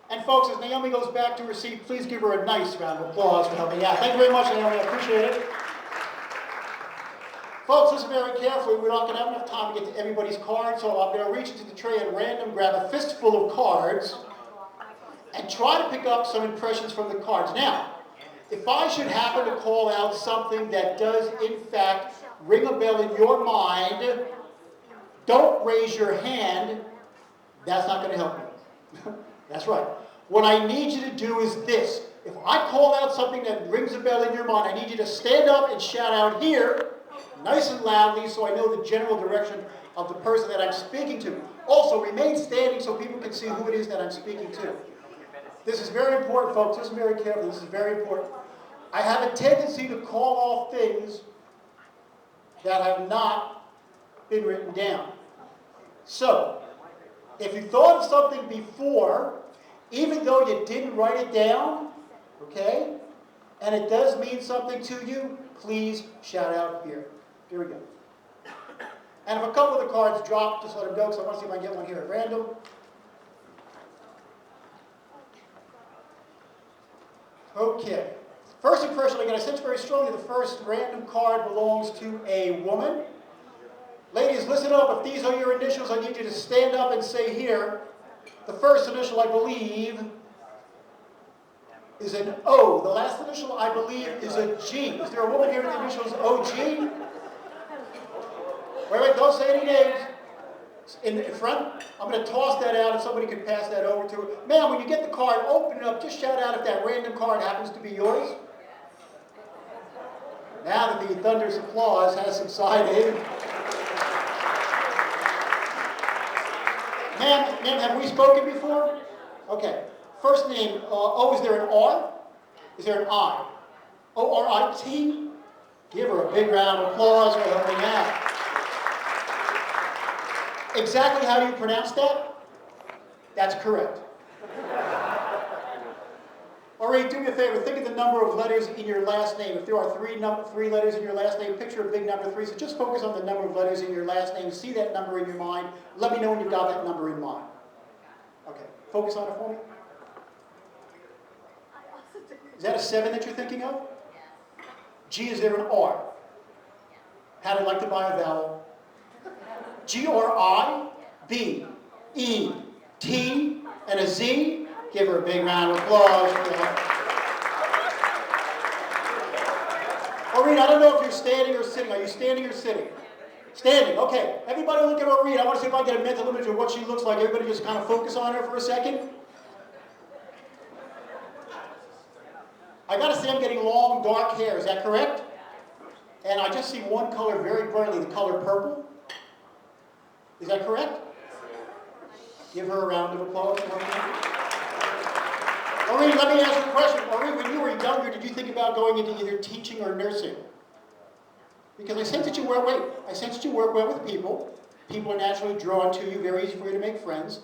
And folks, as Naomi goes back to her seat, please give her a nice round of applause for helping out. Thank you very much, Naomi. I appreciate it. Folks, listen very carefully. We're not going to have enough time to get to everybody's card, so I'm going to reach into the tray at random, grab a fistful of cards, and try to pick up some impressions from the cards. Now, if I should happen to call out something that does, in fact, ring a bell in your mind, don't raise your hand. That's not going to help you. That's right. What I need you to do is this. If I call out something that rings a bell in your mind, I need you to stand up and shout out here, nice and loudly, so I know the general direction of the person that I'm speaking to. Also, remain standing so people can see who it is that I'm speaking to. This is very important, folks. Listen very carefully. This is very important. I have a tendency to call off things that have not been written down. So, if you thought of something before, even though you didn't write it down, okay, and it does mean something to you, please shout out here. Here we go. And if a couple of the cards drop, just let them go, because I want to see if I can get one here at random. Okay. First impression, again, I sense very strongly the first random card belongs to a woman. Ladies, listen up. If these are your initials, I need you to stand up and say here. The first initial, I believe, is an O. The last initial, I believe, is a G. Is there a woman here with the initials OG? Wait, don't say any names. In front, I'm going to toss that out and somebody can pass that over to her. Ma'am, when you get the card, open it up. Just shout out if that random card happens to be yours. Now that the thunderous applause has subsided. Ma'am, have we spoken before? Okay. First name, O, is there an R? Is there an I? O-R-I-T? Give her a big round of applause for helping out. Exactly how do you pronounce that? That's correct. All right, do me a favor. Think of the number of letters in your last name. If there are three letters in your last name, picture a big number 3. So just focus on the number of letters in your last name. See that number in your mind. Let me know when you've got that number in mind. Okay. Focus on it for me. Is that a 7 that you're thinking of? G, is there an R? How'd I like to buy a vowel? G-R-I, B, E, T, and a Z. Give her a big round of applause for that. Maureen, I don't know if you're standing or sitting. Are you standing or sitting? Standing, okay. Everybody look at Maureen. I want to see if I can get a mental image of what she looks like. Everybody just kind of focus on her for a second. I got to say I'm getting long, dark hair. Is that correct? And I just see one color very brightly, the color purple. Is that correct? Give her a round of applause. Maureen, let me ask you a question. Maureen, when you were younger, did you think about going into either teaching or nursing? Because I sense that you work well with people. People are naturally drawn to you, very easy for you to make friends.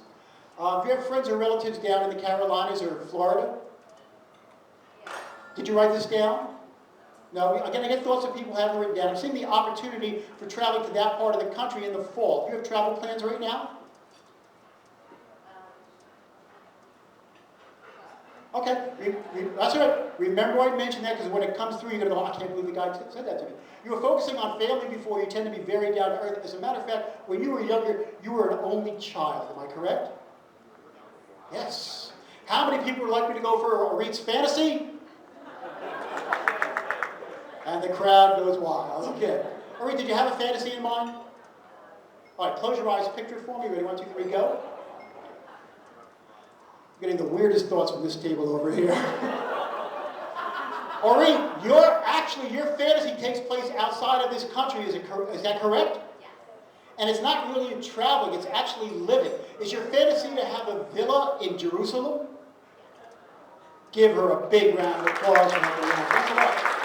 If you have friends or relatives down in the Carolinas or Florida, did you write this down? No, again, I get thoughts that people haven't written down. I'm seeing the opportunity for traveling to that part of the country in the fall. Do you have travel plans right now? Okay, that's right. Remember I mentioned that because when it comes through, you're going to go, I can't believe the guy said that to me. You were focusing on family before. You tend to be very down to earth. As a matter of fact, when you were younger, you were an only child. Am I correct? Yes. How many people would like me to go for a Reed's fantasy? And the crowd goes wild. Okay. All right, did you have a fantasy in mind? All right, close your eyes, picture it for me. Ready? 1, 2, 3, go. I'm getting the weirdest thoughts from this table over here. Maureen, your fantasy takes place outside of this country. Is that correct? Yes. And it's not really traveling, it's actually living. Is your fantasy to have a villa in Jerusalem? Give her a big round of applause for that. Thanks a lot.